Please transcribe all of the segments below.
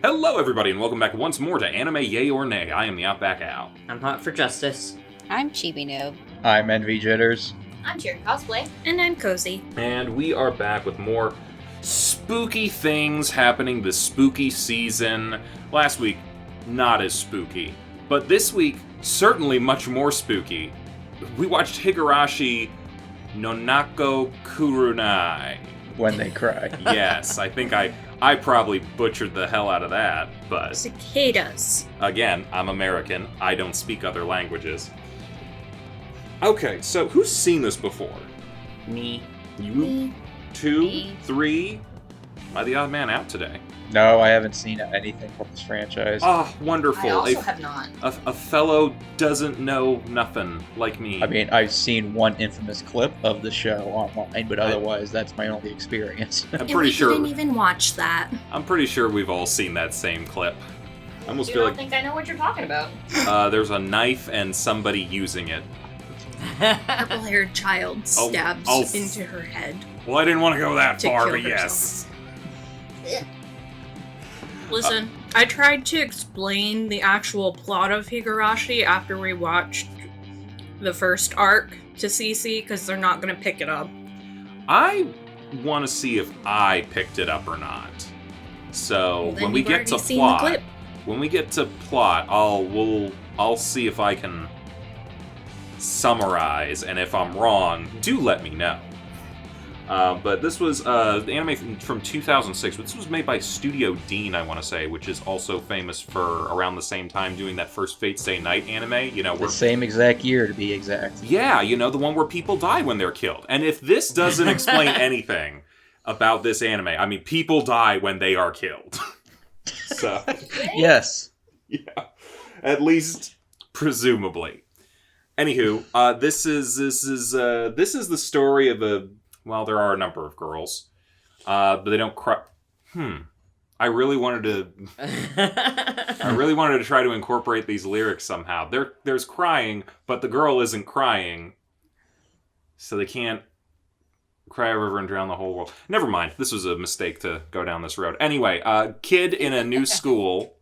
Hello, everybody, and welcome back once more to Anime Yay or Nay. I am TheOutbackAl. I'm hot for justice. I'm Chibi Noob. I'm Envy Jitters. I'm CheerandCosplay. And I'm Kozi. And we are back with more spooky things happening this spooky season. Last week, not as spooky. But this week, certainly much more spooky. We watched Higurashi Nonako Kurunai. When they cry. Yes, I think I probably butchered the hell out of that, but... Cicadas. Again, I'm American. I don't speak other languages. Okay, so who's seen this before? Me. You? Me. Two? Me. Three? Am I the odd man out today? No, I haven't seen anything from this franchise. Ah, wonderful. I also have not. A fellow doesn't know nothing like me. I mean, I've seen one infamous clip of the show online, but otherwise, that's my only experience. I'm And pretty we sure. didn't even watch that. I'm pretty sure we've all seen that same clip. I almost You feel don't think I know what you're talking about? like there's a knife and somebody using it. Purple-haired child stabs I'll- into her head. Well, I didn't want to go that To far, kill but yes. Listen, I tried to explain the actual plot of Higurashi after we watched the first arc to CC, because they're not going to pick it up. I want to see if I picked it up or not. So Well, then when we you've get already to seen the plot, clip. I'll see if I can summarize, and if I'm wrong, do let me know. But this was the anime from 2006. This was made by Studio Dean, I want to say, which is also famous for around the same time doing that first Fate Stay Night anime. You know, The where same exact year, to be exact. yeah, you know, the one where people die when they're killed. And if this doesn't explain anything about this anime, I mean, people die when they are killed. So, Yes. yeah, at least presumably. Anywho, this is the story of well, there are a number of girls, but they don't cry. I really wanted to try to incorporate these lyrics somehow. There's crying, but the girl isn't crying, so they can't cry a river and drown the whole world. Never mind. This was a mistake to go down this road. Anyway, kid in a new school,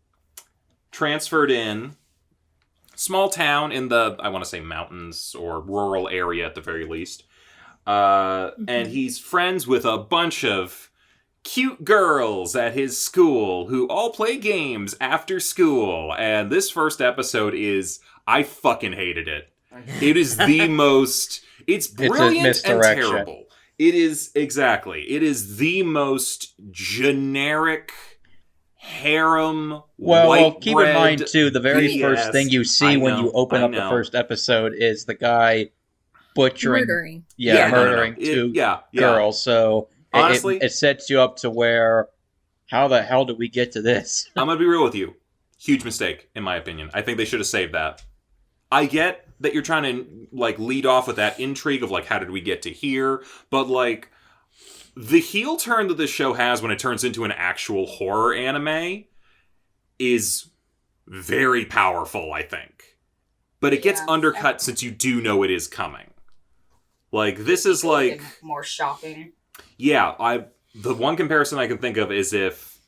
transferred in, small town in the, I want to say mountains or rural area at the very least. And he's friends with a bunch of cute girls at his school who all play games after school. And this first episode I fucking hated it. It is the most, it's brilliant and misdirection. terrible. It is the most generic harem, Well, keep in white mind, bread too, the very BS. first thing you see when you open I up the know. first episode is the guy butchering, Murdering. murdering no. two Yeah. girls. So Honestly- it sets you up to where, how the hell did we get to this? I'm gonna be real with you. Huge mistake, in my opinion. I think they should have saved that. I get that you're trying to lead off with that intrigue of how did we get to here, but the heel turn that this show has when it turns into an actual horror anime is very powerful, I think. But it gets Yeah. undercut since you do know it is coming. This is more shocking. yeah, the one comparison I can think of is if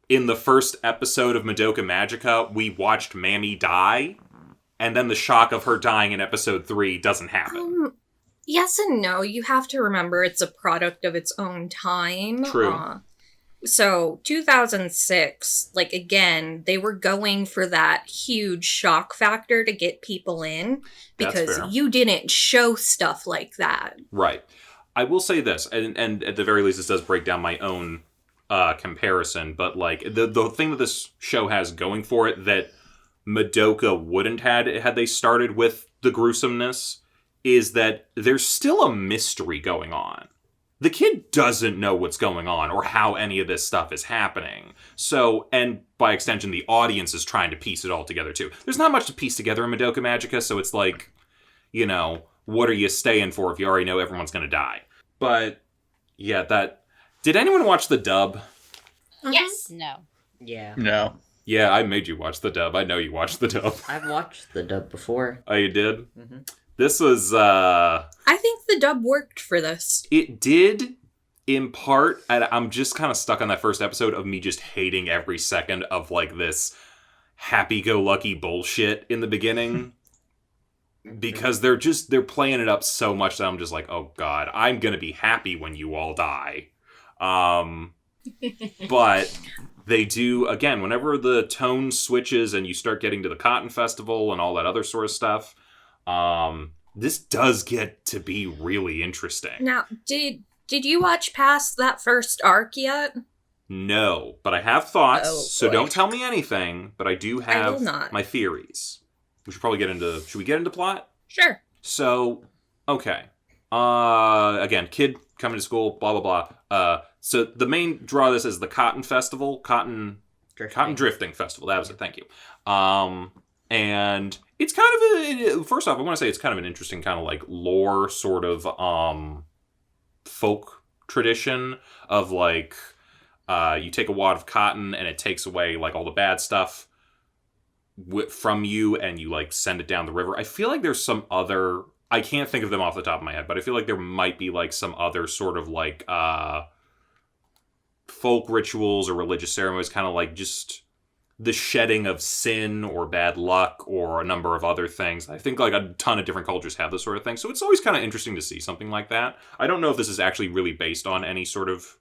in the first episode of Madoka Magica, we watched Mammy die, and then the shock of her dying in episode 3 doesn't happen. Yes and no. You have to remember it's a product of its own time. True. So 2006, again, they were going for that huge shock factor to get people in, That's because fair. you didn't show stuff like that. Right. I will say this, and at the very least this does break down my own comparison, but the thing that this show has going for it that Madoka wouldn't had they started with the gruesomeness is that there's still a mystery going on. The kid doesn't know what's going on or how any of this stuff is happening. So, and by extension, the audience is trying to piece it all together too. There's not much to piece together in Madoka Magica, so it's what are you staying for if you already know everyone's going to die? But, yeah, did anyone watch the dub? Yes. No. Yeah. No. Yeah, I made you watch the dub. I know you watched the dub. I've watched the dub before. Oh, you did? Mm-hmm. This was, I think the dub worked for this. it did in part, I'm just kind of stuck on that first episode of me just hating every second of, like, this happy-go-lucky bullshit in the beginning. Because they're playing it up so much that I'm just like, oh god, I'm gonna be happy when you all die. But they do, again, whenever the tone switches and you start getting to the Cotton Festival and all that other sort of stuff, this does get to be really interesting. Now, did you watch past that first arc yet? No, but I have thoughts, so boy. don't tell me anything, but I do I have will not. my theories. We should probably should we get into plot? Sure. So, okay. Again, kid coming to school, blah, blah, blah. So the main draw of this is the Cotton Festival, Cotton Drifting Festival. That was it, thank you. And it's kind of first off, I want to say it's kind of an interesting kind of like lore sort of folk tradition of like, you take a wad of cotton and it takes away like all the bad stuff from you and you like send it down the river. I feel like there's some other, I can't think of them off the top of my head, but I feel like there might be like some other sort of like folk rituals or religious ceremonies, kind of like just the shedding of sin or bad luck or a number of other things. I think like a ton of different cultures have this sort of thing, so it's always kind of interesting to see something like that. I don't know if this is actually really based on any sort of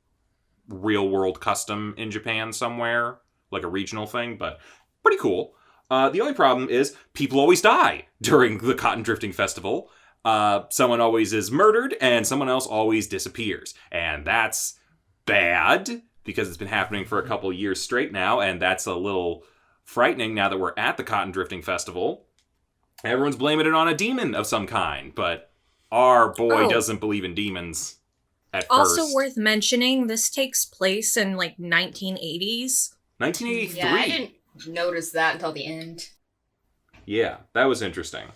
real world custom in Japan somewhere, like a regional thing, but pretty cool. The only problem is people always die during the Cotton Drifting Festival. Someone always is murdered and someone else always disappears. And that's bad because it's been happening for a couple years straight now, and that's a little frightening now that we're at the Cotton Drifting Festival. Everyone's blaming it on a demon of some kind, but our boy doesn't believe in demons at first. Also worth mentioning, this takes place in like 1980s. 1983. Yeah, I didn't notice that until the end. Yeah, that was interesting.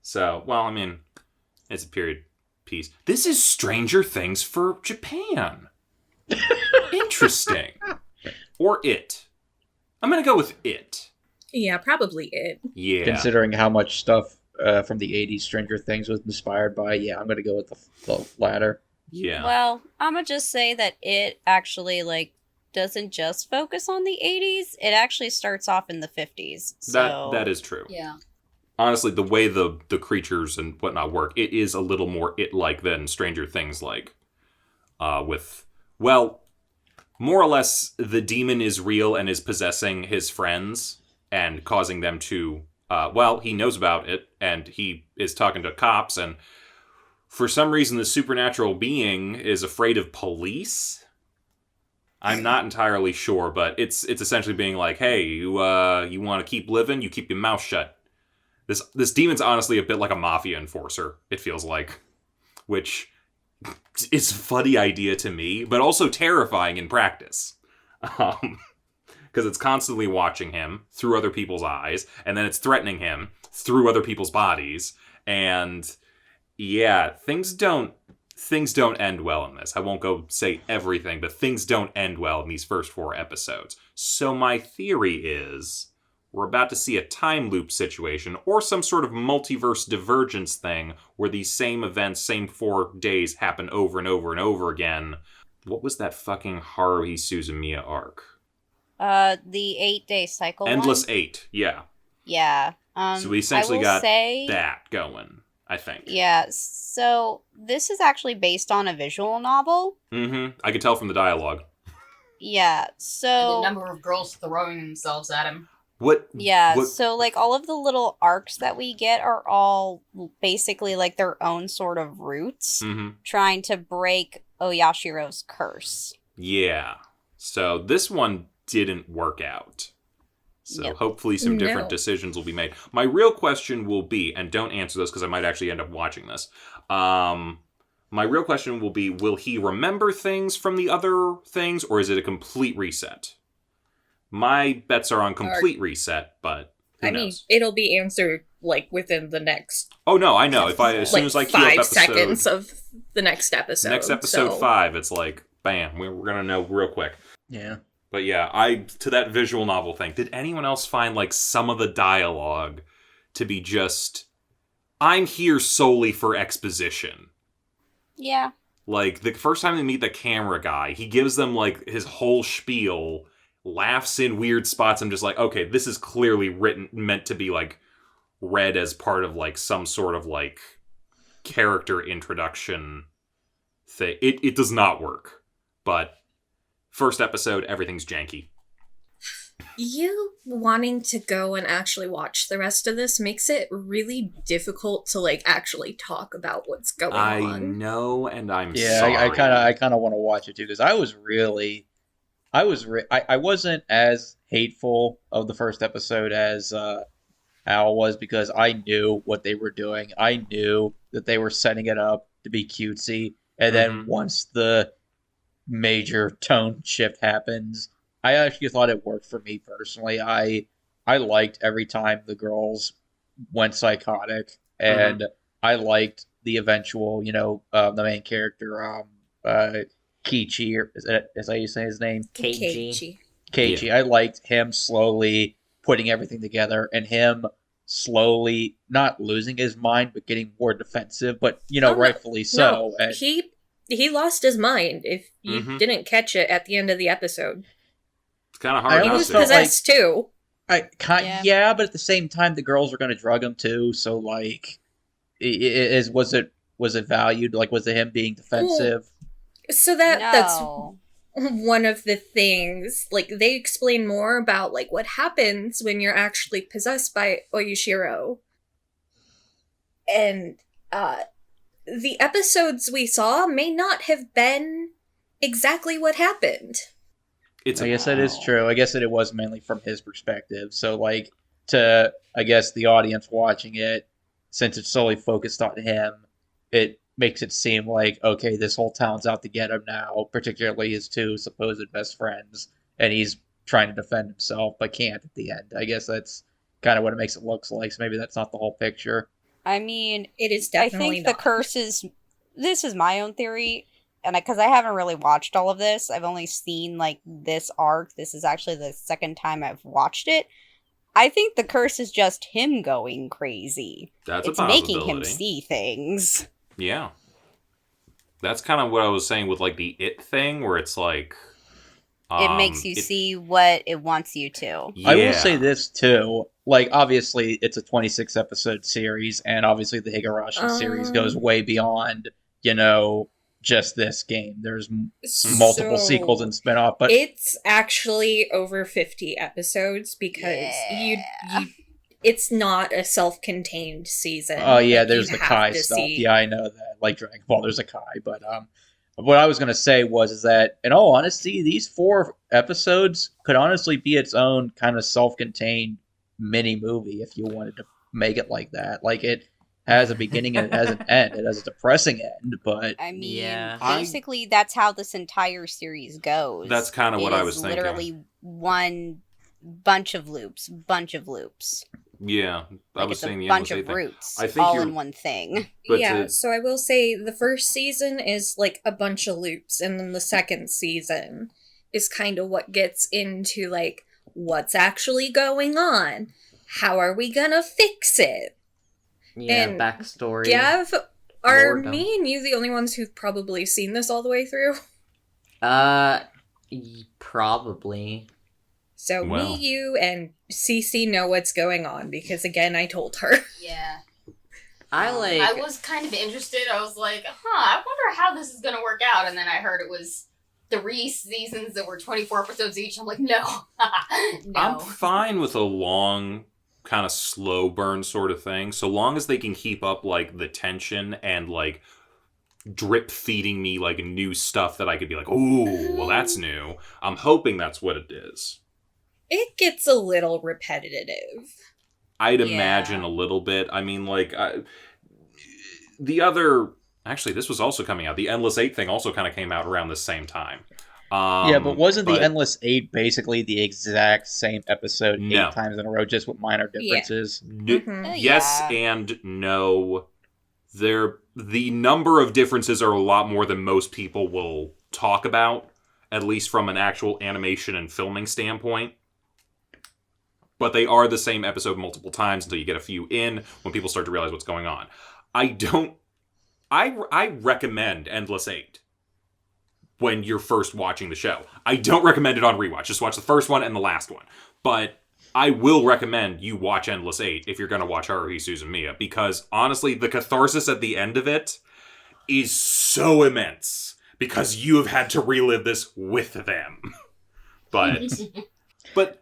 So, well, I mean, it's a period piece. This is Stranger Things for Japan. Interesting. Or It. I'm going to go with It. Yeah, probably It. Yeah. Considering how much stuff from the 80s Stranger Things was inspired by, yeah, I'm going to go with the latter. Yeah. Well, I'm gonna just say that it actually, like, doesn't just focus on the 80s. It actually starts off in the 50s. So... That is true. Yeah. Honestly, the way the creatures and whatnot work, it is a little more It-like than Stranger Things-like. With, well, more or less, the demon is real and is possessing his friends and causing them to, well, he knows about it, and he is talking to cops, and for some reason the supernatural being is afraid of police. I'm not entirely sure, but it's essentially being like, hey, you want to keep living, you keep your mouth shut. This demon's honestly a bit like a mafia enforcer, it feels like. Which is a funny idea to me, but also terrifying in practice. Because it's constantly watching him through other people's eyes, and then it's threatening him through other people's bodies. And yeah, things don't end well in this. I won't go say everything, but things don't end well in these first 4 episodes. So my theory is we're about to see a time loop situation or some sort of multiverse divergence thing where these same events, same 4 days happen over and over and over again. What was that fucking Haruhi Suzumiya arc? The 8-day cycle Endless one? 8, yeah. Yeah. So we essentially got that going, I think. Yeah, so this is actually based on a visual novel. Mm-hmm. I could tell from the dialogue. Yeah, And so... the number of girls throwing themselves at him. So, like, all of the little arcs that we get are all basically, like, their own sort of roots, trying to break Oyashiro's curse. Yeah. So this one didn't work out. So hopefully some different decisions will be made. My real question will be, and don't answer this because I might actually end up watching this. My real question will be, will he remember things from the other things, or is it a complete reset? My bets are on complete reset, but who knows? mean, it'll be answered, like, within the next... Oh, no, I know. As soon as I queue up 5 episode... seconds of the next episode. Next episode 5, it's like, bam, we're going to know real quick. Yeah. But yeah, to that visual novel thing, did anyone else find, like, some of the dialogue to be just, I'm here solely for exposition? Yeah. Like, the first time they meet the camera guy, he gives them, like, his whole spiel, laughs in weird spots. I'm just like, okay, this is clearly meant to be, like, read as part of, like, some sort of, like, character introduction thing. It does not work. But first episode, everything's janky. You wanting to go and actually watch the rest of this makes it really difficult to like actually talk about what's going on. I know, and I'm Yeah, sorry. I kind of want to watch it too because I wasn't as hateful of the first episode as Al was because I knew what they were doing. I knew that they were setting it up to be cutesy, and then once the major tone shift happens, I actually thought it worked for me personally. I liked every time the girls went psychotic, and I liked the eventual, the main character, Kichi, or is that how you say his name? KG. Keiichi. I liked him slowly putting everything together and him slowly not losing his mind but getting more defensive, but rightfully so. No, he lost his mind if you didn't catch it at the end of the episode. It's kind of hard. He was possessed too. But at the same time the girls were going to drug him too, so like was it valued? Like, was it him being defensive? So that's one of the things, like, they explain more about, like, what happens when you're actually possessed by Oyushiro. And, the episodes we saw may not have been exactly what happened. I guess that is true. I guess that it was mainly from his perspective. So, like, to, I guess, the audience watching it, since it's solely focused on him, it makes it seem like, okay, this whole town's out to get him now, particularly his two supposed best friends, and he's trying to defend himself, but can't at the end. I guess that's kind of what it makes it look like, so maybe that's not the whole picture. I mean, it is definitely I think the curse is... This is my own theory, and because I haven't really watched all of this, I've only seen, like, this arc. This is actually the second time I've watched it. I think the curse is just him going crazy. That's it's a possibility. Making him see things. Yeah. That's kind of what I was saying with, like, the It thing, where it's like... it makes you see what it wants you to. Yeah. I will say this, too. Like, obviously, it's a 26-episode series, and obviously the Higurashi series goes way beyond, just this game. There's multiple sequels and spin-off, but... It's actually over 50 episodes, because it's not a self-contained season. Oh, yeah, there's the Kai stuff. Yeah, I know that. Like Dragon Ball, there's a Kai. But what I was going to say is that, in all honesty, these 4 episodes could honestly be its own kind of self-contained mini-movie if you wanted to make it like that. Like, it has a beginning and it has an end. It has a depressing end, but... I mean, basically, that's how this entire series goes. That's kind of what I was thinking. Literally one bunch of loops. Yeah, I was saying the bunch endless of roots, I think all in one thing. So I will say the first season is like a bunch of loops, and then the second season is kind of what gets into like what's actually going on. How are we gonna fix it? Yeah, and backstory. Gav, are me and you the only ones who've probably seen this all the way through? Probably. So me, you, and Cece know what's going on, because again, I told her. Yeah. I was kind of interested. I was like, I wonder how this is going to work out. And then I heard it was 3 seasons that were 24 episodes each. I'm like, no. No. I'm fine with a long, kind of slow burn sort of thing, so long as they can keep up, like, the tension and, like, drip feeding me, like, new stuff that I could be like, ooh, well, that's new. I'm hoping that's what it is. It gets a little repetitive. I'd imagine a little bit. I mean, like, the other... Actually, this was also coming out. The Endless 8 thing also kind of came out around the same time. But wasn't the Endless 8 basically the exact same episode 8 times in a row, just with minor differences? Yes and no. The number of differences are a lot more than most people will talk about, at least from an actual animation and filming standpoint. But they are the same episode multiple times until you get a few in, when people start to realize what's going on. I I recommend Endless 8 when you're first watching the show. I don't recommend it on rewatch. Just watch the first one and the last one. But I will recommend you watch Endless 8 if you're going to watch Haruhi Suzumiya, because honestly, the catharsis at the end of it is so immense because you have had to relive this with them. But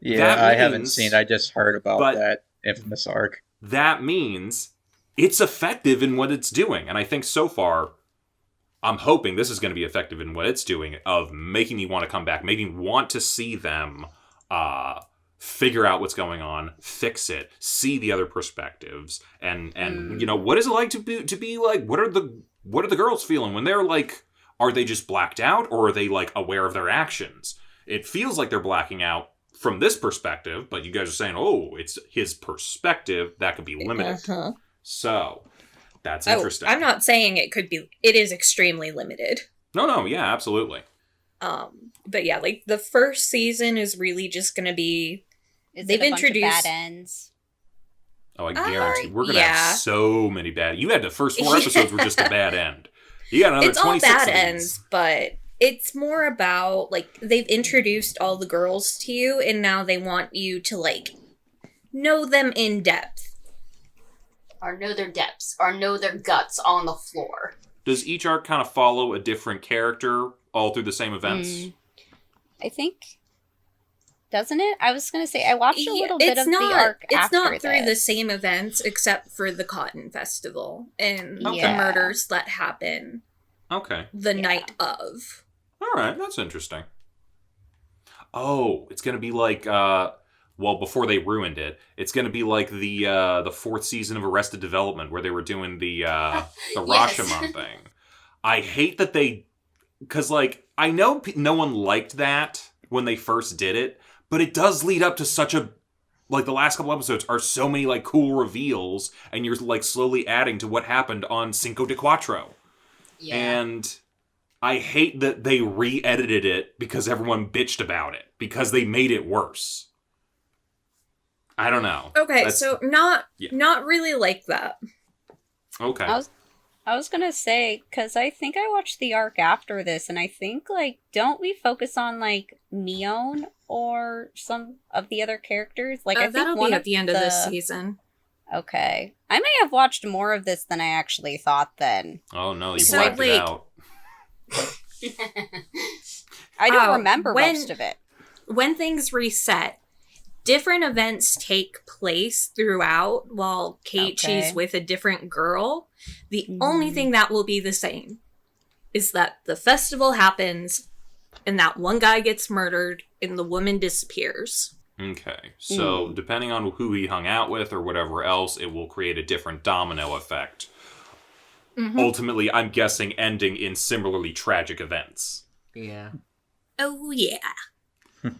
yeah, I haven't seen. I just heard about that infamous arc. That means it's effective in what it's doing, and I think so far, I'm hoping this is going to be effective in what it's doing of making me want to come back, making me want to see them figure out what's going on, fix it, see the other perspectives, and you know, what is it like to be like? What are the girls feeling when they're like? Are they just blacked out, or are they like aware of their actions? It feels like they're blacking out from this perspective, but you guys are saying, oh, it's his perspective that could be limited. Uh-huh. So that's interesting. I'm not saying it could be. It is extremely limited. No, yeah, absolutely. But yeah, like the first season is really just gonna be. They've introduced bad ends. Oh, I guarantee we're gonna have so many bad. You had the first 4 episodes were just a bad end. You got another. It's 26 all bad ends, but it's more about like they've introduced all the girls to you, and now they want you to like know them in depth, or know their depths, or know their guts on the floor. Does each arc kind of follow a different character all through the same events? I think. Doesn't it? I was going to say, I watched a little bit of the arc after It's not through this. the same events, except for the Cotton Festival and the murders that happen the night of. All right, that's interesting. Oh, it's going to be like, well, before they ruined it, it's going to be like the 4th season of Arrested Development, where they were doing the Rashomon thing. I hate that they... Because, like, I know no one liked that when they first did it, but it does lead up to such a... Like, the last couple episodes are so many, like, cool reveals, and you're, like, slowly adding to what happened on Cinco de Cuatro. Yeah. And I hate that they re-edited it because everyone bitched about it, because they made it worse. I don't know. Okay, so not really like that. Okay. I was gonna say, because I think I watched the arc after this, and I think, like, don't we focus on, like, Neon or some of the other characters? Like, I think that'll one be at the end of this season. Okay. I may have watched more of this than I actually thought then. Oh, no, you blacked it out. I don't remember most of it. When things reset, different events take place throughout while Keiichi's with a different girl. The only thing that will be the same is that the festival happens and that one guy gets murdered and the woman disappears. Okay, so depending on who he hung out with or whatever else, it will create a different domino effect. Ultimately, I'm guessing ending in similarly tragic events. Yeah. Oh, yeah.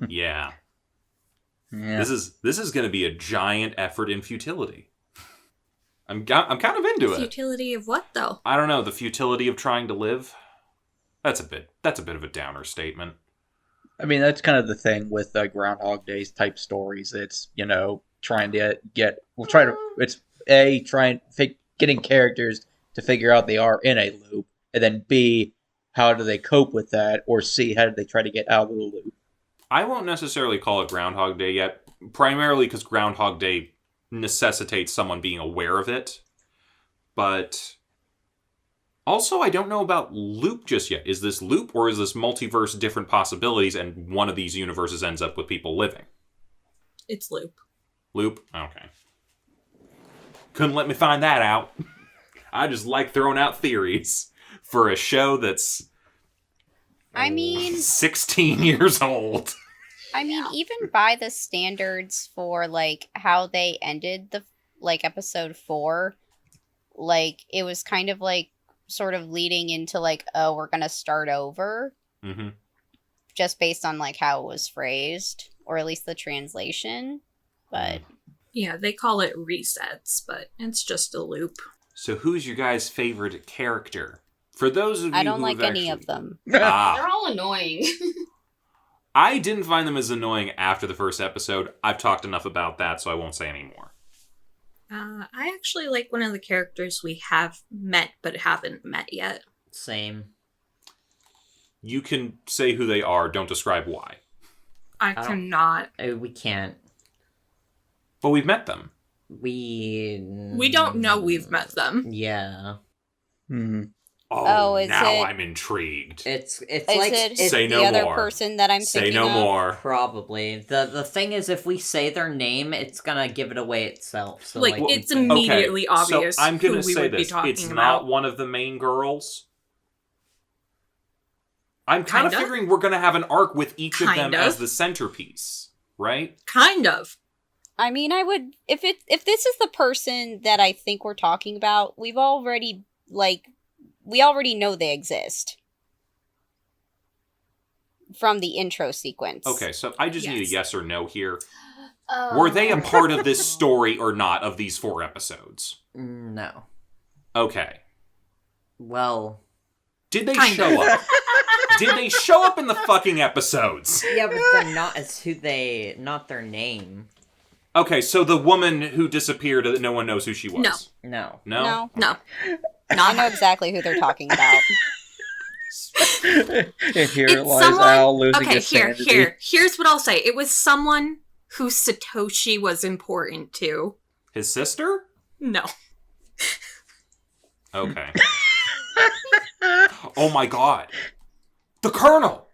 Yeah. This is going to be a giant effort in futility. I'm kind of into it. Futility of what, though? I don't know. The futility of trying to live. That's a bit of a downer statement. I mean, that's kind of the thing with Groundhog Days type stories. It's, you know, trying to getting characters to figure out they are in a loop, and then B, how do they cope with that, or C, how do they try to get out of the loop? I won't necessarily call it Groundhog Day yet, primarily because Groundhog Day necessitates someone being aware of it. But also, I don't know about loop just yet. Is this loop, or is this multiverse different possibilities, and one of these universes ends up with people living? It's loop. Loop? Okay. Couldn't let me find that out. I just like throwing out theories for a show that's... I mean... 16 years old. I mean, even by the standards for, like, how they ended the, like, episode 4, like, it was kind of, like, sort of leading into, like, oh, we're gonna start over. Mm-hmm. Just based on, like, how it was phrased, or at least the translation. But... Yeah, they call it resets, but it's just a loop. So who's your guys' favorite character? For those of you I don't who like have any actually... of them. They're all annoying. I didn't find them as annoying after the first episode. I've talked enough about that, so I won't say any more. I actually like one of the characters we have met but haven't met yet. Same. You can say who they are, don't describe why. I don't- cannot. We can't. But we've met them. We don't know we've met them. Yeah. Hmm. Oh, is now it- I'm intrigued. It's Is like it Say the no other more. person that I'm Say thinking no of? more. probably the thing is if we say their name, it's gonna give it away itself. So Like, we it's can't- immediately obvious So I'm who gonna we say would be this. talking It's about. not one of the main girls. I'm kind of Kinda. figuring we're gonna have an arc with each of them Kind of. as the centerpiece, right? Kind of. I mean, I would if this is the person that I think we're talking about, we already know they exist from the intro sequence. Okay, so I just need a Yes. yes or no here. Oh. Were they a part of this story or not of these 4 episodes? No. Okay. Well. Did they Kind show of. up? Did they show up in the fucking episodes? Yeah, but they're not as not their name. Okay, so the woman who disappeared, no one knows who she was. No. No? No, No. I Not know exactly who they're talking about. And here It's lies someone- Al losing Okay, his sanity. here's what I'll say. It was someone who Satoshi was important to. His sister? No. Okay. Oh my god. The Colonel!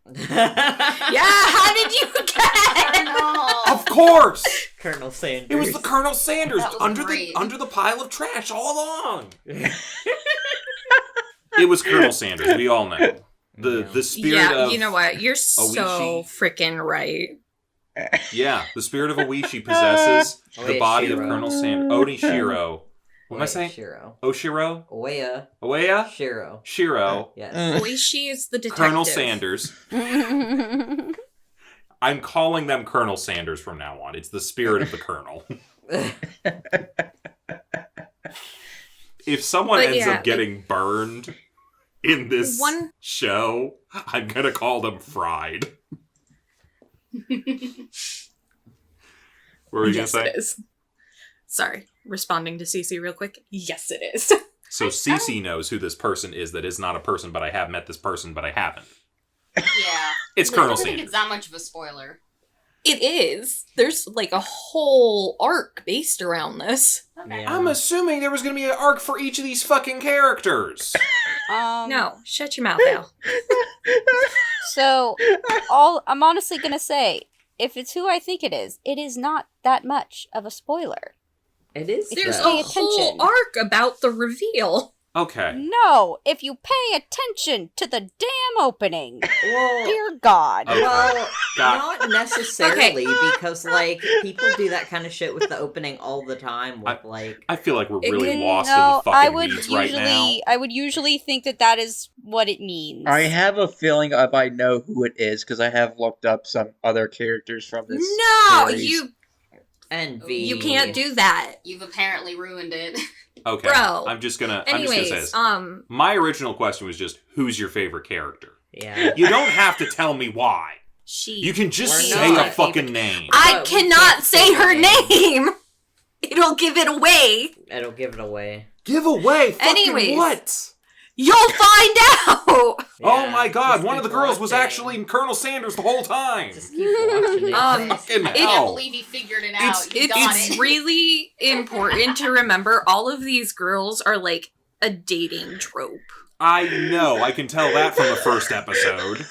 Yeah, how did you get? No. Of course! Colonel Sanders. It was the Colonel Sanders That was under great. the pile of trash all along. It was Colonel Sanders, we all know. The spirit Yeah, of you know what? You're so Oishi. freaking right. Yeah, the spirit of Oishi possesses the body of Oishiro. Colonel Sanders. Onishiro. What am I saying? Shiro. Oshiro? Oya. Oeya? Shiro. Shiro. Yes. Oishi is the detective. Colonel Sanders. I'm calling them Colonel Sanders from now on. It's the spirit of the Colonel. If someone But ends yeah, up getting burned in this One- show, I'm gonna call them fried. What were you Yes, gonna it say? is. Sorry, responding to Cece real quick. Yes, it is. So Cece knows who this person is that is not a person, but I have met this person, but I haven't. Yeah. It's I Colonel don't think Sanders. it's that much of a spoiler. It is. There's like a whole arc based around this. Okay. Yeah. I'm assuming there was gonna be an arc for each of these fucking characters. No, shut your mouth, Al. So, I'm honestly gonna say, if it's who I think it is not that much of a spoiler. It is. There's Pay a whole attention. arc about the reveal. Okay. No, if you pay attention to the damn opening. Well, Dear God. Okay. well, Got- not necessarily because like people do that kind of shit with the opening all the time. With like, I feel like we're It really can- lost in No, the I fucking would weeds right now. usually think that is what it means. I have a feeling if I know who it is because I have looked up some other characters from this. No, series. envy. you can't do that. You've apparently ruined it. Okay. Bro. I'm just gonna say Anyways, this. um, My original question was just, who's your favorite character? Yeah. You don't have to tell me why. she. You can just We're say not a fucking name. I But we cannot can't say say her her name. It'll give it away. It'll give it away. Give away fucking Anyways. what? You'll find out. Oh Yeah, my god, just one of the keep girls was watching. actually Colonel Sanders the whole time. Just keep watching it. Fucking I can't hell. believe he figured it out. It's- You got It's it. really important to remember all of these girls are like a dating trope. I know, I can tell that from the first episode.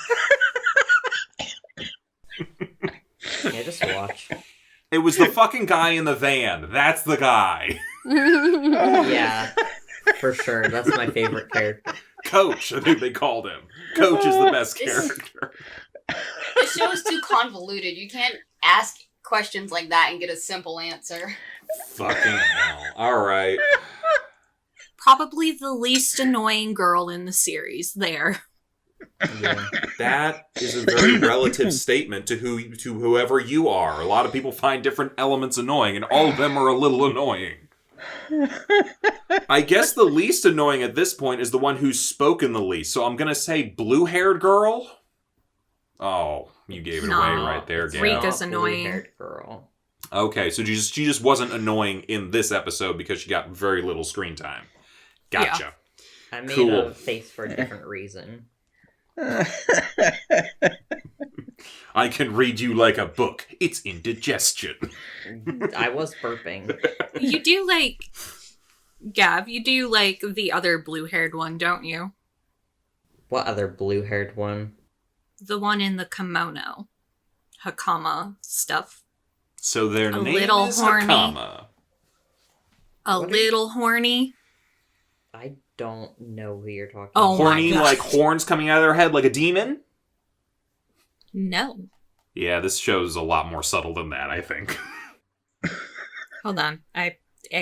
Yeah, just watch. It was the fucking guy in the van. That's the guy. Yeah, for sure. That's my favorite character. Coach, I think they called him. Coach is the best character. The show's too convoluted. You can't ask questions like that and get a simple answer. Fucking hell. Alright. Probably the least annoying girl in the series there. Yeah. That is a very relative statement to whoever you are. A lot of people find different elements annoying, and all of them are a little annoying. I guess the least annoying at this point is the one who's spoken the least. So I'm gonna say blue-haired girl. Oh, you gave it away No, right there, Gail. Rika's Not annoying. blue-haired girl. Okay, so she just wasn't annoying in this episode because she got very little screen time. Gotcha. I made Cool. a face for a different reason. I can read you like a book. It's indigestion. I was burping. You do like Gav, you do like the other blue-haired one, don't you? What other blue-haired one? The one in the kimono. Hakama stuff. So their A name little is horny. Hakama. What are Little horny. I don't know who you're talking Oh about. my Horny, God. like horns coming out of their head like a demon? No. Yeah, this show's a lot more subtle than that, I think. Hold on. I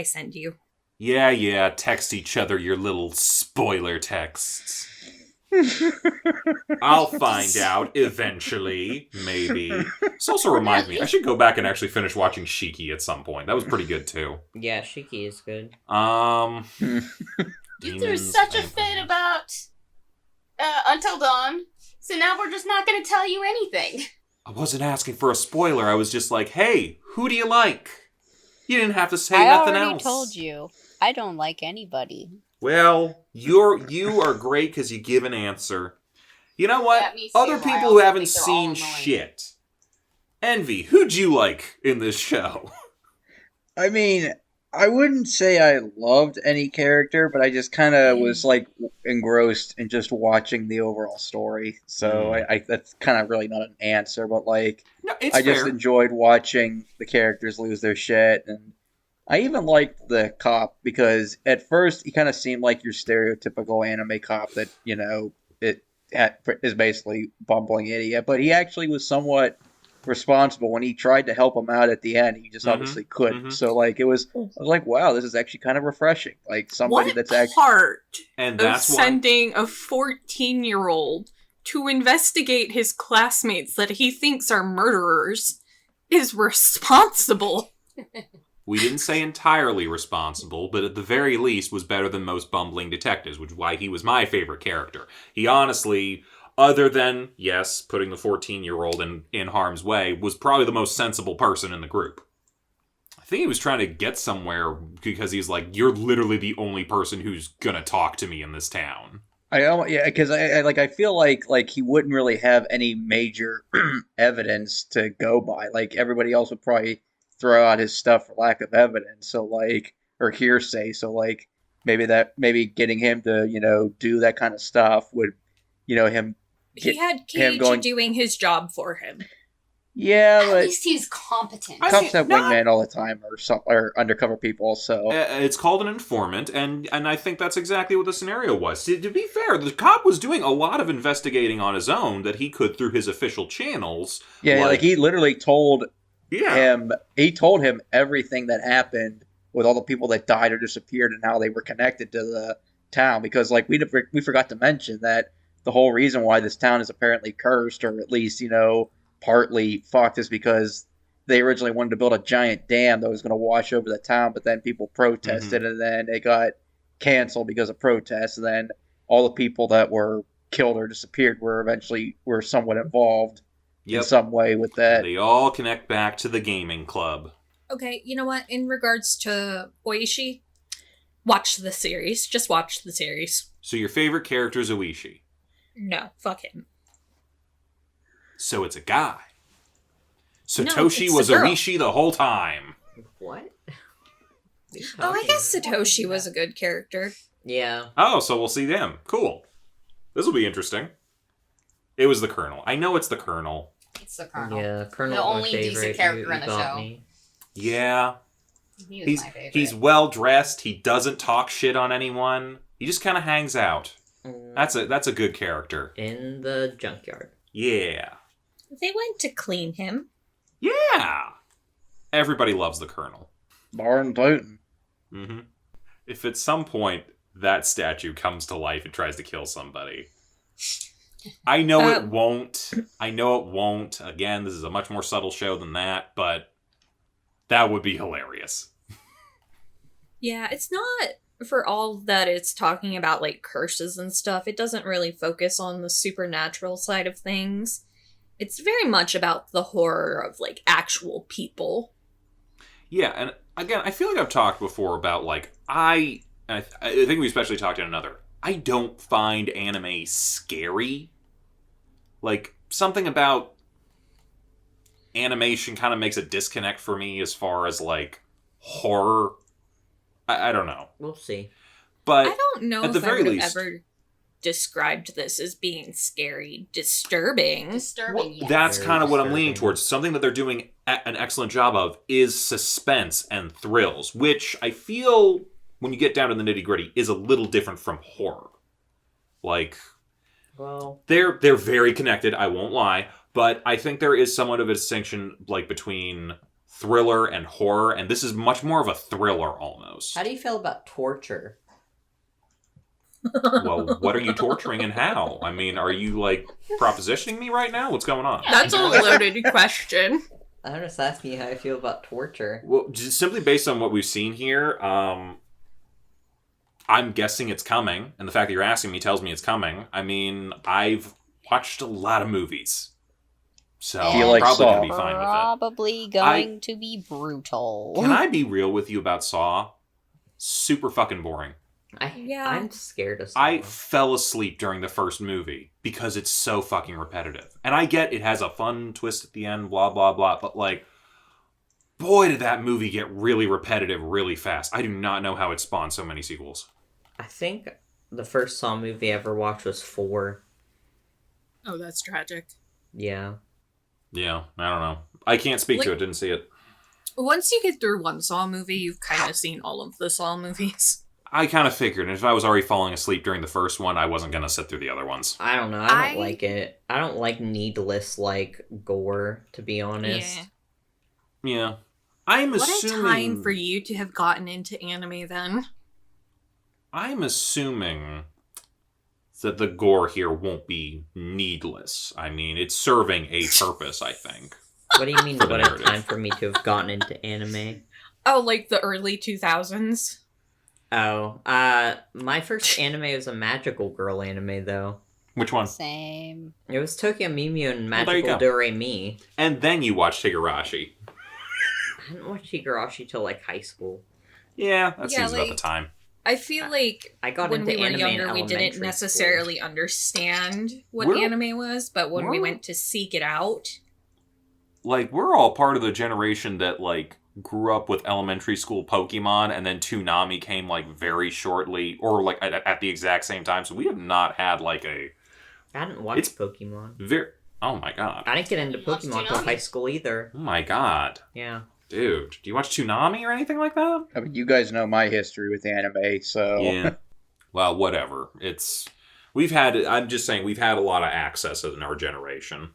send you. Yeah, text each other your little spoiler texts. I'll find out eventually, maybe. This also reminds me, I should go back and actually finish watching Shiki at some point. That was pretty good too. Yeah, Shiki is good. You threw Demons, such a vampires. fit about Until Dawn, so now we're just not going to tell you anything. I wasn't asking for a spoiler. I was just like, hey, who do you like? You didn't have to say I nothing already else. told you. I don't like anybody. Well, you are great because you give an answer. You know what? Yeah, me too. Other I people also who haven't think they're all seen annoying. shit. Envy, who'd you like in this show? I mean, I wouldn't say I loved any character, but I just kind of was like engrossed in just watching the overall story. So I that's kind of really not an answer, but like No, it's I just fair. enjoyed watching the characters lose their shit, and I even liked the cop because at first he kind of seemed like your stereotypical anime cop that is basically bumbling idiot, but he actually was somewhat responsible when he tried to help him out at the end. He just obviously couldn't. mhm. So like I was like, wow, this is actually kind of refreshing. Like somebody What that's actually part And of that's why. sending a 14-year-old to investigate his classmates that he thinks are murderers is responsible? We didn't say entirely responsible, but at the very least was better than most bumbling detectives, which is why he was my favorite character. He honestly, other than, yes, putting the 14-year-old in harm's way, was probably the most sensible person in the group. I think he was trying to get somewhere because he's like, you're literally the only person who's gonna talk to me in this town. because I feel like he wouldn't really have any major evidence to go by. Like everybody else would probably throw out his stuff for lack of evidence. So like or hearsay. So like maybe getting him to do that kind of stuff would him. He had him Cage going- doing his job for him. Yeah, At but least he's competent. I cops mean, have not- wingmen all the time, or undercover people. So It's called an informant, and I think that's exactly what the scenario was. To be fair, the cop was doing a lot of investigating on his own that he could through his official channels. yeah, like he literally told Yeah. him. He told him everything that happened with all the people that died or disappeared and how they were connected to the town. Because like we forgot to mention that the whole reason why this town is apparently cursed, or at least partly fucked, is because they originally wanted to build a giant dam that was going to wash over the town, but then people protested, and then it got canceled because of protests. And then all the people that were killed or disappeared were somewhat involved in Yep. some way with that. They all connect back to the gaming club. Okay, you know what? In regards to Oishi, watch the series. Just watch the series. So your favorite character is Oishi. No, fuck him. So it's a guy. No, Satoshi it's a was girl. Oishi the whole time. What? Oh, I guess Satoshi was a good character. Yeah. Oh, so we'll see him. Cool. This will be interesting. It was the Colonel. I know it's the Colonel. It's the Colonel. Yeah, Colonel. The my only decent favorite. character You in the got show. me. Yeah. He was He's my favorite. he's well dressed. He doesn't talk shit on anyone. He just kind of hangs out. That's a good character. In the junkyard. Yeah. They went to clean him. Yeah. Everybody loves the Colonel. Barn Toten. Mm-hmm. If at some point that statue comes to life and tries to kill somebody, I know it won't. I know it won't. Again, this is a much more subtle show than that, but that would be hilarious. Yeah, it's not for all that it's talking about like curses and stuff. It doesn't really focus on the supernatural side of things. It's very much about the horror of like actual people. Yeah, and again, I feel like I've talked before about, like, I think we especially talked in another. I don't find anime scary. Like, something about animation kind of makes a disconnect for me as far as, like, horror. I don't know. We'll see. But I don't know at the if I very would have least, ever described this as being scary. Disturbing. Disturbing, yes. that's Very kind of what I'm leaning disturbing. towards. Something that they're doing an excellent job of is suspense and thrills, which I feel, when you get down to the nitty-gritty, is a little different from horror. Like, Well, they're very connected, I won't lie, but I think there is somewhat of a distinction, like, between thriller and horror, and this is much more of a thriller almost. how do you feel about torture? Well, what are you torturing and how? I mean, are you, like, propositioning me right now? What's going on? That's a loaded question. I'm just asking you how I feel about torture. Well, just simply based on what we've seen here, I'm guessing it's coming, and the fact that you're asking me tells me it's coming. I mean, I've watched a lot of movies, so Do you I'm like probably Saw? going to be fine with it. Probably going to be brutal. Can I be real with you about Saw? Super fucking boring. Yeah. I'm scared of Saw. I fell asleep during the first movie because it's so fucking repetitive. And I get it has a fun twist at the end, blah, blah, blah, but, like, boy, did that movie get really repetitive really fast. I do not know how it spawned so many sequels. I think the first Saw movie I ever watched was 4. Oh, that's tragic. Yeah. Yeah, I don't know. I can't speak to it, didn't see it. Once you get through one Saw movie, you've kind of seen all of the Saw movies. I kind of figured if I was already falling asleep during the first one, I wasn't going to sit through the other ones. I don't know. I don't like it. I don't like needless, like, gore, to be honest. Yeah. Yeah. I'm What assuming... a time for you to have gotten into anime then. I'm assuming that the gore here won't be needless. I mean, it's serving a purpose, I think. What do you mean, For the what a narrative. time for me to have gotten into anime? Oh, like the early 2000s? Oh, my first anime was a magical girl anime, though. Which one? Same. It was Tokyo Mimio and Well, there you Magical go. Do-Re-Mi. And then you watched Higurashi. I didn't watch Higurashi till, like, high school. Yeah, that Yeah, seems about the like- time. I feel like I got when into we were anime in younger, we didn't elementary necessarily understand what We're- anime was, but when we we're- went to seek it out, Like, we're all part of the generation that, like, grew up with elementary school Pokemon, and then Toonami came, like, very shortly, or, like, at the exact same time. So we have not had, like, a I hadn't watched Pokemon. very... Oh, my God. I didn't get into You watched Pokemon till Toonami? high school either. Oh, my God. Yeah. Dude, do you watch Toonami or anything like that? I mean, you guys know my history with anime, so Yeah. Well, whatever. I'm just saying, we've had a lot of access in our generation.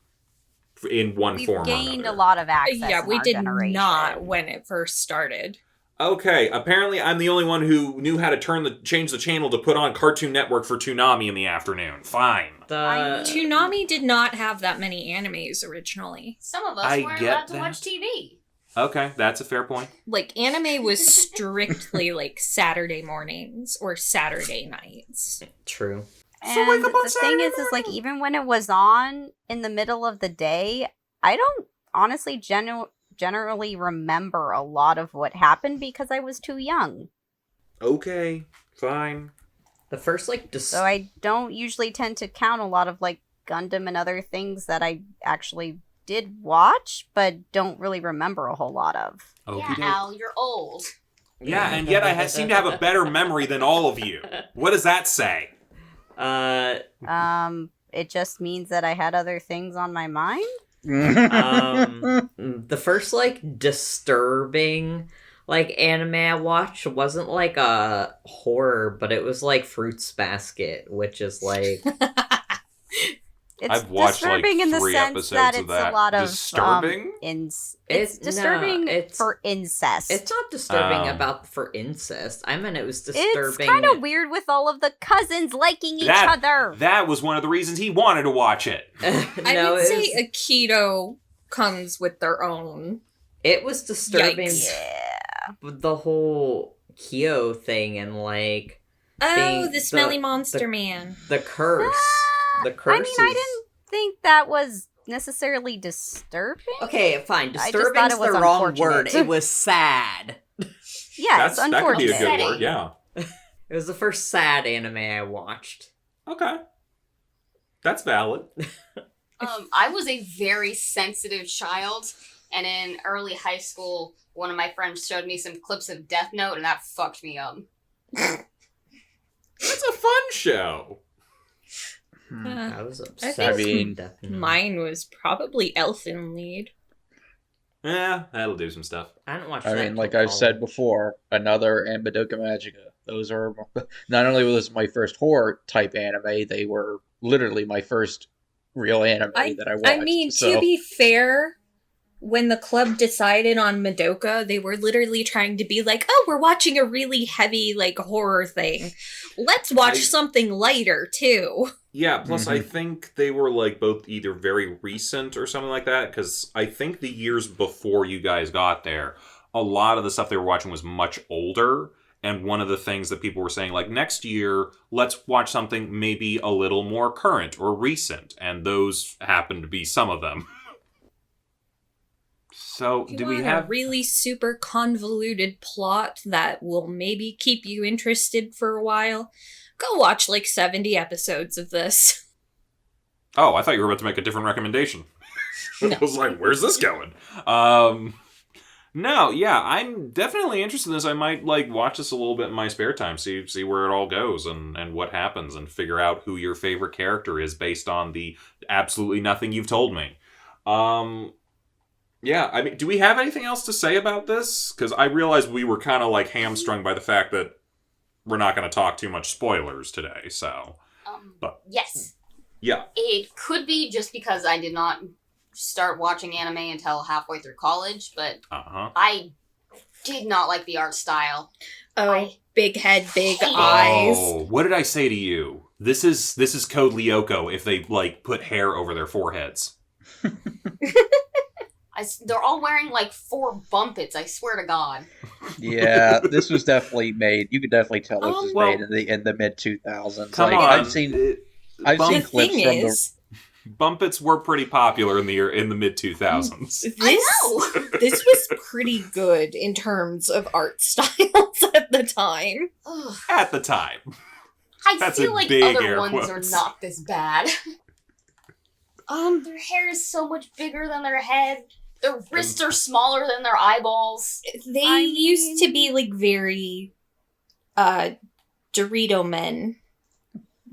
In one We've form or gained another. a lot of access. yeah, in we our did generation. not when it first started. Okay, apparently I'm the only one who knew how to change the channel to put on Cartoon Network for Toonami in the afternoon. Fine. Toonami did not have that many animes originally. Some of us I weren't get allowed to that. watch TV. Okay, that's a fair point. Like, anime was strictly, like, Saturday mornings or Saturday nights. True. So, And like, about the thing is, like, Saturday even when it was on in the middle of the day, I don't honestly generally remember a lot of what happened because I was too young. Okay, fine. The first, like, So I don't usually tend to count a lot of, like, Gundam and other things that I actually did watch, but don't really remember a whole lot of. Yeah, Al, you're old. Yeah, and yet I seem to have a better memory than all of you. What does that say? It just means that I had other things on my mind. The first, like, disturbing, like, anime I watched wasn't, like, a horror, but it was, like, Fruits Basket, which is, like... It's I've watched, like, disturbing in the 3 sense episodes that of it's that. a lot of Disturbing? It's disturbing it's- for incest. It's not disturbing Oh. for incest. I meant it was disturbing... It's kind of weird with all of the cousins liking each other. That was one of the reasons he wanted to watch it. No, I would it say was, Aikido comes with their own. it was disturbing Yikes. Yeah. with the whole Kyo thing and, like, Oh, Being the smelly the- monster man. the curse. The I curse mean, I didn't think that was necessarily disturbing. Okay, fine. I just Disturbing's thought it was the wrong unfortunate. word. It was sad. Yeah, it's That could be a unfortunate. good word, yeah. It was the first sad anime I watched. Okay. That's valid. I was a very sensitive child, and in early high school, one of my friends showed me some clips of Death Note, and that fucked me up. It's a fun show. I was obsessed think with Death Note. Mine was probably Elfen Lied. Yeah, that'll do some stuff. I didn't watch I that mean, like till I've said college. before, another and Madoka Magica. Those are not only was my first horror type anime, they were literally my first real anime that I watched. I mean, so, to be fair, when the club decided on Madoka, they were literally trying to be like, oh, we're watching a really heavy, like, horror thing. Let's watch something lighter, too. Yeah, plus I Mhm. think they were like both either very recent or something like that, because I think the years before you guys got there, a lot of the stuff they were watching was much older. And one of the things that people were saying, like, next year, let's watch something maybe a little more current or recent. And those happen to be some of them. So, If you do we want have... a really super convoluted plot that will maybe keep you interested for a while? Go watch like 70 episodes of this. Oh, I thought you were about to make a different recommendation. No. I was like, where's this going? No, yeah, I'm definitely interested in this. I might like watch this a little bit in my spare time, see where it all goes and what happens, and figure out who your favorite character is based on the absolutely nothing you've told me. Yeah, I mean, do we have anything else to say about this? Because I realized we were kind of like hamstrung by the fact that we're not going to talk too much spoilers today, so... But- Yes. Yeah. It could be just because I did not start watching anime until halfway through college, but Uh-huh. I did not like the art style. Oh, I- big head, big hate it. eyes. Oh, what did I say to you? This is Code Lyoko if they, like, put hair over their foreheads. They're all wearing like 4 bumpets, I swear to God. yeah, this was definitely made. You could definitely tell this was well, made in the mid 2000s. Come like, on. I've seen The clips thing from is, Bumpets were pretty popular in the mid 2000s. this was pretty good in terms of art styles at the time. Ugh. At the time. I That's feel a like big other air ones quotes. are not this bad. Their hair is so much bigger than their head. Their wrists are smaller than their eyeballs. They I used to be like very Dorito men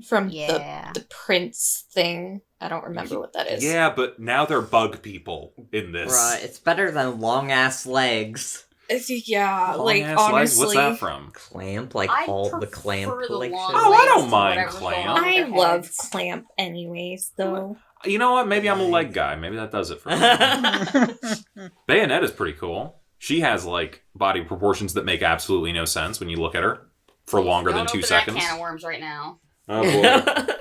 from Yeah. the Prince thing. I don't remember what that is. Yeah, but now they're bug people in this. Right, it's better than long ass legs. Yeah, Long like ass legs? honestly, What's that from? Clamp, like I all the prefer clamp the collection. long Oh, I legs don't to mind whatever's going Clamp. on with I their love heads. Clamp anyways, though. You know what? Maybe I'm a leg guy. Maybe that does it for me. Bayonetta's pretty cool. She has, like, body proportions that make absolutely no sense when you look at her for longer than Don't 2 open seconds. That can of worms right now. Oh, boy.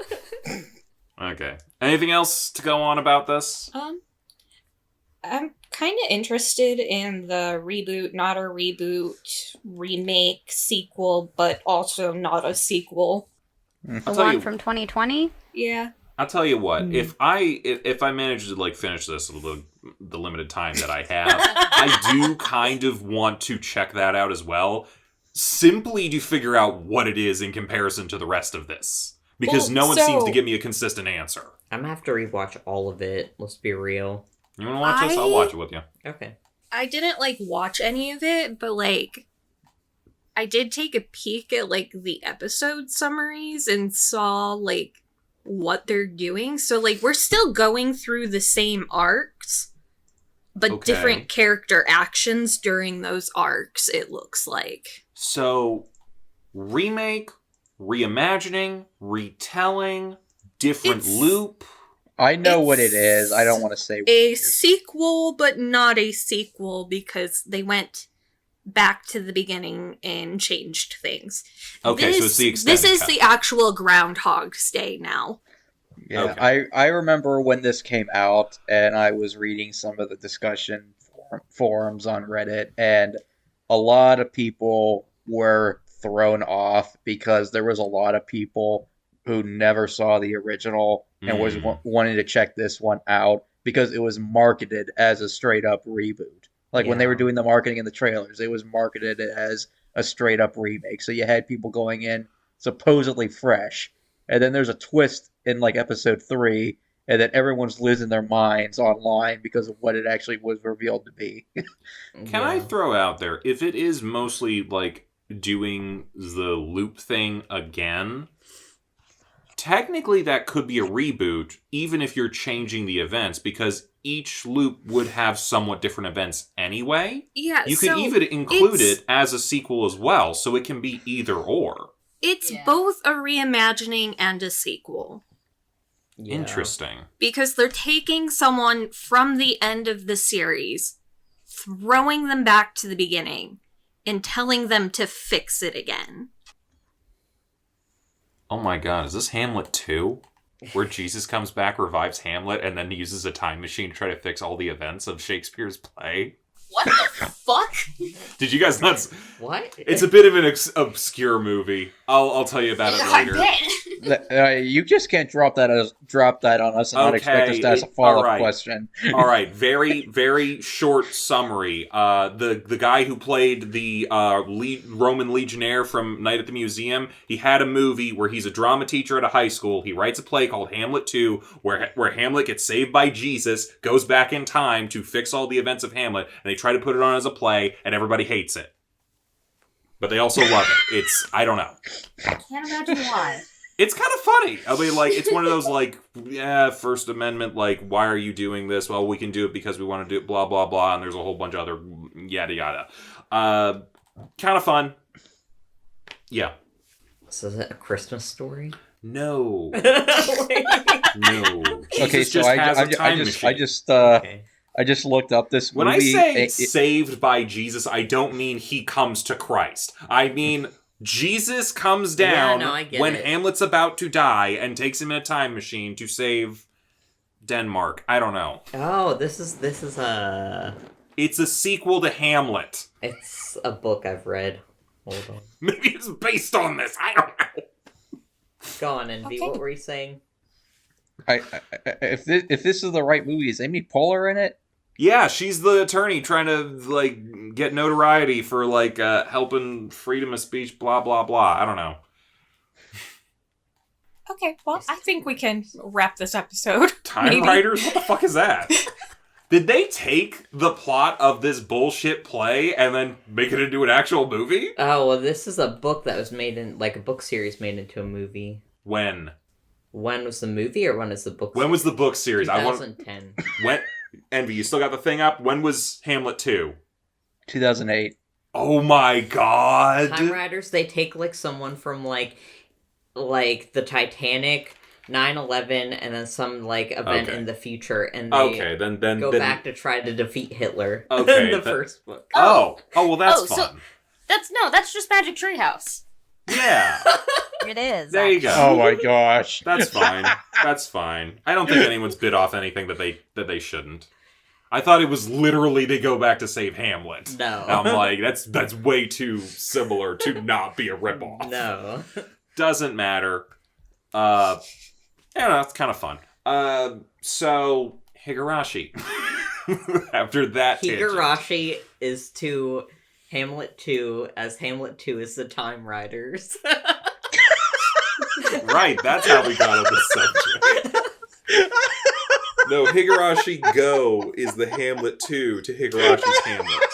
Okay. Anything else to go on about this? I'm kind of interested in the reboot, not a reboot, remake, sequel, but also not a sequel. The I'll tell one you- from 2020? Yeah. I'll tell you what. If I manage to like finish this with the limited time that I have, I do kind of want to check that out as well, simply to figure out what it is in comparison to the rest of this, because Well, no one seems to so- give me a consistent answer. I'm gonna have to rewatch all of it. Let's be real. You want to watch this? I'll watch it with you. Okay. I didn't like watch any of it, but like I did take a peek at like the episode summaries and saw like what they're doing. So like we're still going through the same arcs, but Okay. different character actions during those arcs, it looks like. So, remake, reimagining, retelling, different It's- loop. I know what it It's is. I don't want to say what A it is. sequel, but not a sequel because they went back to the beginning and changed things. Okay, so it's the extended This is cut. the actual Groundhog's Day now. Yeah, Okay. I remember when this came out, and I was reading some of the discussion forums on Reddit, and a lot of people were thrown off because there was a lot of people who never saw the original and was wanting to check this one out because it was marketed as a straight up reboot. Like when they were Yeah. doing the marketing in the trailers, it was marketed as a straight up remake. So you had people going in supposedly fresh, and then there's a twist in like episode 3, and then everyone's losing their minds online because of what it actually was revealed to be. Can I throw out there, if it is mostly like doing the loop thing again, technically that could be a reboot, even if you're changing the events, because each loop would have somewhat different events anyway. Yeah, You could so even include it's- it as a sequel as well, so it can be either or. It's Yeah. both a reimagining and a sequel. Yeah. Interesting. Because they're taking someone from the end of the series, throwing them back to the beginning, and telling them to fix it again. Oh my god, is this Hamlet 2? Where Jesus comes back, revives Hamlet, and then uses a time machine to try to fix all the events of Shakespeare's play? What the fuck? Did you guys not... What? It's a bit of an obscure movie. I'll tell you about it I later. bet. You just can't drop that on us and not expect us to ask a follow-up alright. question. All right, very, very short summary. The guy who played the Roman legionnaire from Night at the Museum, he had a movie where he's a drama teacher at a high school. He writes a play called Hamlet 2, where Hamlet gets saved by Jesus, goes back in time to fix all the events of Hamlet, and they try to put it on as a play, and everybody hates it. But they also love it. I don't know. I can't imagine why. It's kind of funny. I mean, like, it's one of those, like, yeah, First Amendment, like, why are you doing this? Well, we can do it because we want to do it, blah, blah, blah, and there's a whole bunch of other yada, yada. Kind of fun. Yeah. So is it a Christmas story? No. Like- No. Okay, Jesus so just has a time machine. Okay. I just looked up this When I movie. say saved by Jesus, I don't mean he comes to Christ. I mean... Jesus comes down Yeah, no, I get when it. Hamlet's about to die and takes him in a time machine to save Denmark. I don't know. Oh, this is a It's a sequel to Hamlet. it's a book I've read. Hold on. Maybe it's based on this. I don't know. Go on, Envy. Okay. What were you saying? If this is the right movie, is Amy Poehler in it? Yeah, she's the attorney trying to, like, get notoriety for, like, helping freedom of speech, blah, blah, blah. I don't know. Okay, well, I think we can wrap this episode. Time Maybe. Riders? What the fuck is that? Did they take the plot of this bullshit play and then make it into an actual movie? Oh, well, this is a book that was made in, like, a book series made into a movie. When? When was the movie, or when is the book? When was the book series? 2010. When? Envy, you still got the thing up? When was Hamlet 2? 2008. Oh my god! Time Riders, they take, like, someone from, like the Titanic, 9/11, and then some, like, event Okay. in the future, and they Okay, then go back to try to defeat Hitler Okay, in the that- first book. Oh, well, that's Oh, so- fun. That's just Magic Treehouse. Yeah, It is. there you go. Oh my gosh. That's fine. That's fine. I don't think anyone's bit off anything that they shouldn't. I thought it was literally they go back to save Hamlet. No. I'm like, that's way too similar to not be a ripoff. No. Doesn't matter. I don't know, it's kind of fun. So Higurashi. After that tangent. Higurashi is to Hamlet 2 as Hamlet 2 is the Time Riders. Right, that's how we got on this subject. No, Higurashi Go is the Hamlet 2 to Higurashi's Hamlet.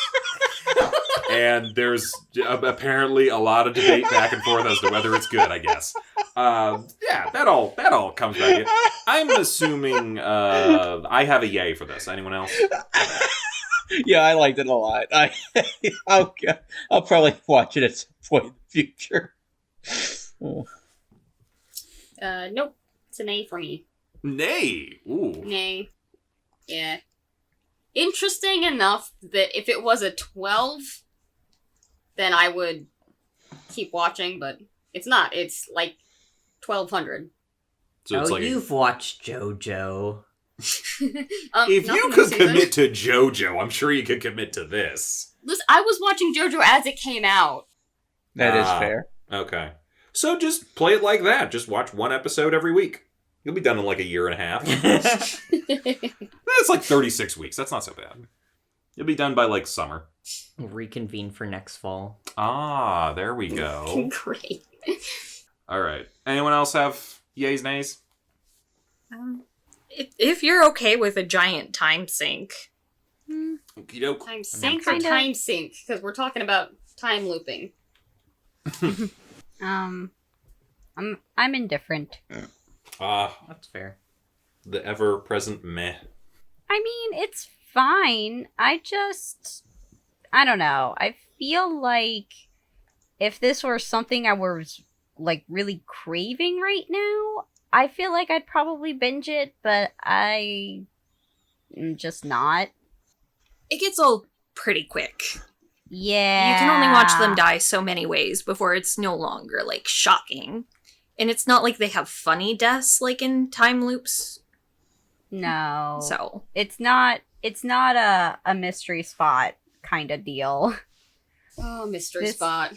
And there's apparently a lot of debate back and forth as to whether it's good, I guess. Yeah, that all comes back in. I'm assuming I have a yay for this. Anyone else? Yeah, I liked it a lot. I'll probably watch it at some point in the future. Nope. It's an A for me. Nay. Ooh. Nay. Yeah. Interesting enough that if it was a 12, then I would keep watching, but it's not. It's like 1200. So it's Oh, like you've watched JoJo. if not you from could this season. commit to JoJo, I'm sure you could commit to this. Listen, I was watching JoJo as it came out. That is Ah. fair. Okay. So just play it like that. Just watch one episode every week. You'll be done in like a year and a half. That's like 36 weeks. That's not so bad. You'll be done by like summer. Reconvene for next fall. Ah, there we go. Great. All right. Anyone else have yays, nays? If you're okay with a giant time sink. Okey-doke. Time sink or kinda- time sink? Because we're talking about time looping. I'm indifferent. Ah, That's fair. the ever-present meh. I mean, it's fine. I don't know. I feel like if this were something I was like really craving right now, I feel like I'd probably binge it, but I'm just not. It gets old pretty quick. Yeah. You can only watch them die so many ways before it's no longer, like, shocking. And it's not like they have funny deaths like in time loops. No. So, It's not a mystery spot kind of deal. Oh, mystery This- spot.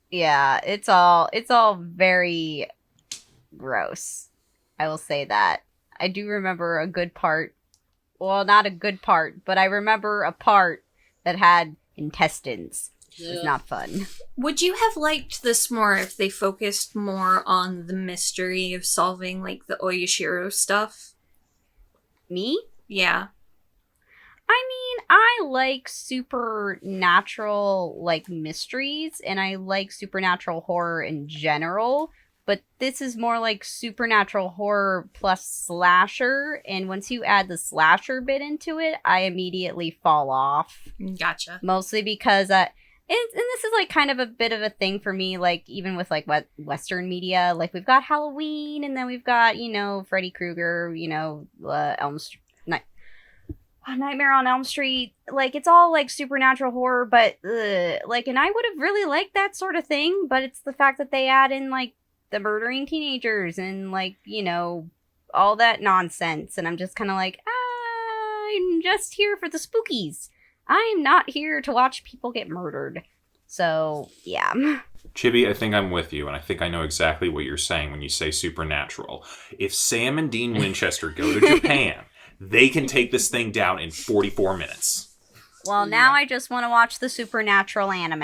Yeah, it's all very gross. I will say that. I do remember a good part. Well, not a good part, but I remember a part that had intestines. It's Ugh. not fun. would you have liked this more if they focused more on the mystery of solving, like, the Oyashiro stuff? Me? Yeah. I mean, I like supernatural, like, mysteries, and I like supernatural horror in general, but this is more like supernatural horror plus slasher, and once you add the slasher bit into it, I immediately fall off. Gotcha. Mostly because, and this is, like, kind of a bit of a thing for me, like, even with, like, Western media, like, we've got Halloween, and then we've got, you know, Freddy Krueger, you know, Nightmare on Elm Street. Like, it's all, like, supernatural horror, but, like, and I would have really liked that sort of thing, but it's the fact that they add in, like, the murdering teenagers and, like, you know, all that nonsense, and I'm just kind of like, I'm just here for the spookies. I'm not here to watch people get murdered. So, yeah. Chibi, I think I'm with you, and I think I know exactly what you're saying when you say supernatural. If Sam and Dean Winchester go to Japan, they can take this thing down in 44 minutes. Well, now I just want to watch the supernatural anime.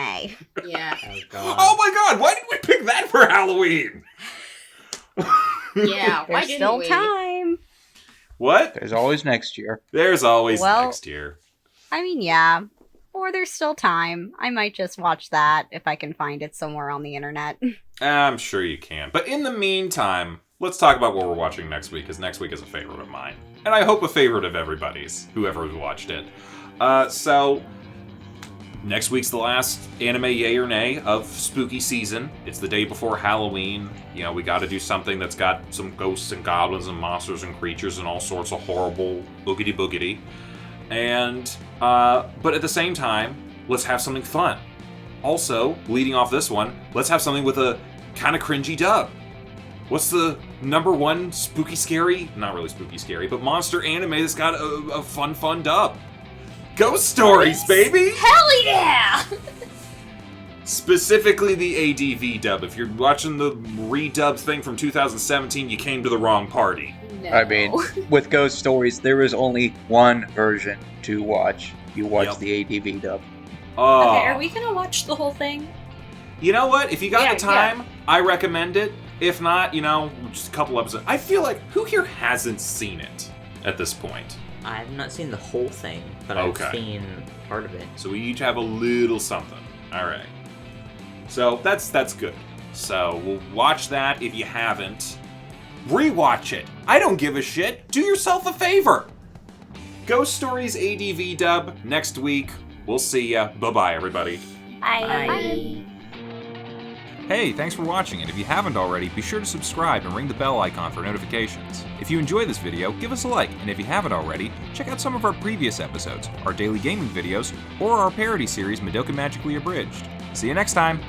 Yeah. Oh, God. Oh my god, why did we pick that for Halloween? Yeah. Why There's didn't still we? time. What? There's always next year. There's always Well- next year. I mean, yeah. Or there's still time. I might just watch that if I can find it somewhere on the internet. I'm sure you can. But in the meantime, let's talk about what we're watching next week, because next week is a favorite of mine. And I hope a favorite of everybody's, whoever has watched it. So, next week's the last anime yay or nay of spooky season. It's the day before Halloween. You know, we gotta do something that's got some ghosts and goblins and monsters and creatures and all sorts of horrible oogity boogity. And, but at the same time, let's have something fun. Also, leading off this one, let's have something with a kind of cringy dub. What's the number one spooky scary, not really spooky scary, but monster anime that's got a fun dub? Ghost Stories, baby! Hell yeah! Specifically the ADV dub. If you're watching the redubbed thing from 2017, you came to the wrong party. No. I mean, with Ghost Stories, there is only one version to watch. You watch Yep. the ADV dub. Oh. Okay, are we gonna watch the whole thing? You know what? If you got Yeah, the time, I recommend it. If not, you know, just a couple episodes. I feel like, who here hasn't seen it at this point? I have not seen the whole thing, but Okay. I've seen part of it. So we each have a little something. All right. So that's good. So we'll watch that if you haven't. Rewatch it. I don't give a shit. Do yourself a favor. Ghost Stories ADV dub next week. We'll see ya. Bye-bye, everybody. Bye. Hey, thanks for watching, and if you haven't already, be sure to subscribe and ring the bell icon for notifications. If you enjoy this video, give us a like, and if you haven't already, check out some of our previous episodes, our daily gaming videos, or our parody series Madoka Magically Abridged. See you next time!